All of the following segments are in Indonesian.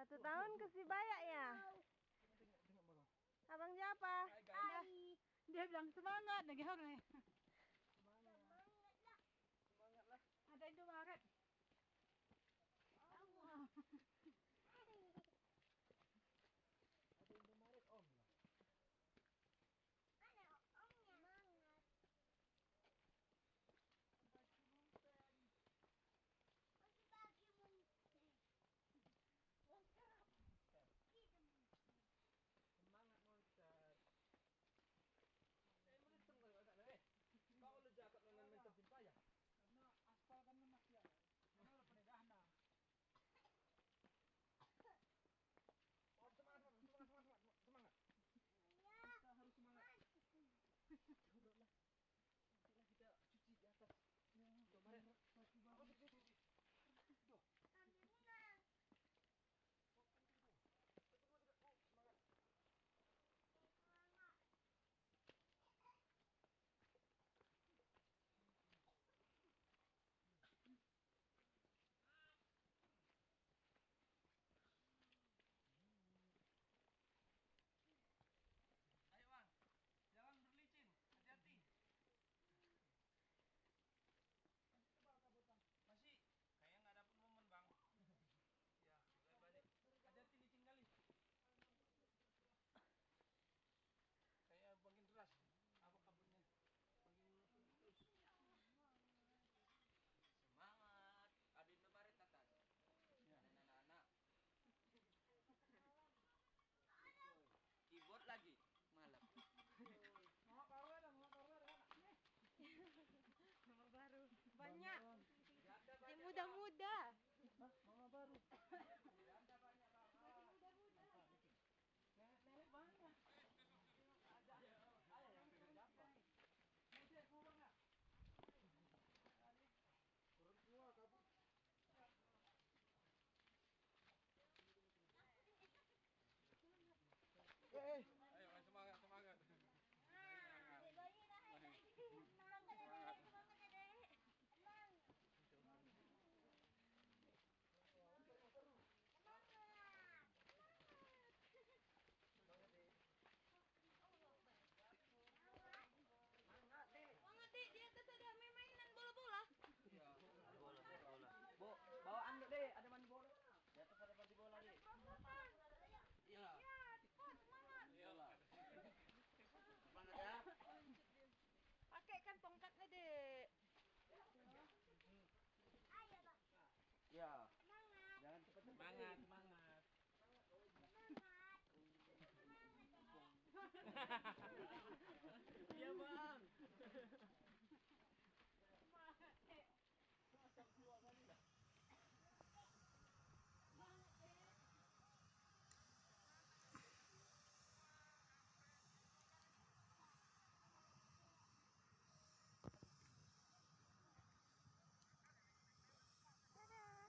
1 tahun ke Sibaya ya? Abang siapa? Dia bilang semangat lagi hari. Semangat lah. Ada Indomaret. Ada Indomaret om lah. Mana omnya? Semangat. Pagi-pagi munten. Semangat monster. Melitung kalau tak ada. Kau lu jakat dengan mentor timpa ya? Karena aspal kan masih ada. Karena udah pendedahan dah. Oh semangat. Iya. Kita harus semangat. Turunlah. Nantilah kita cuci di atas. Indomaret. Cuci. Duh. Ambil menang. Semangat. Semangat. Ayo bang, jalan berlicin, hati-hati. Masih, kayaknya nggak dapet momen bang. Ya, balik. Hati-hati licin kali. Kayaknya makin deras. Apa kabutnya? Makin terus. Semangat, ada Indomaret atas. Ya. Anak-anak. Keyboard lagi, malam. Mau baru ada kan? Mama baru. Banyak. Janda Yang banyak. muda-muda. Mama baru. Janda banyak banget. Nenek banyak. Ada. Ayo yang siapa? Nenek mau bang ya? Kurang tua kabut. Ayo semangat. Nah, adik bayi dah. Semangat adek. Semangat adek. Semangat. Semangat deh. Semangat deh, di atas ada mainan bola-bola. Iya, bola. Bu, bawa anduk deh, ada mandi bola. Di atas ada mandi bola deh. Iya. Ya, cepat semangat. Iyalah. Semangat ya. Pakai kan tongkatnya, Dek. Ayo, Bang. Iya. Semangat. Jangan cepat-cepat. Semangat. Semangat. Iya bang. Semangat, Dek. Macam dua kali dah. Semangat, Dek. Dadah. Dadah.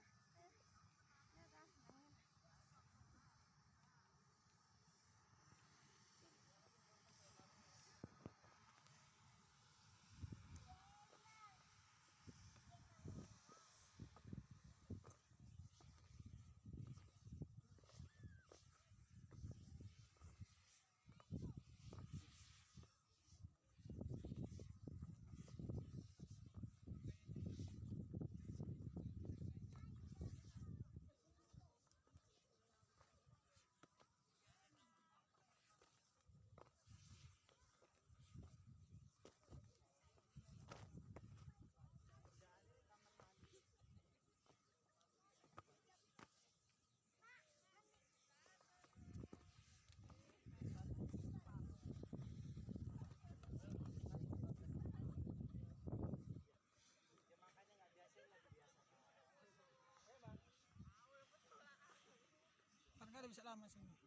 Kan ada bisa lama sini.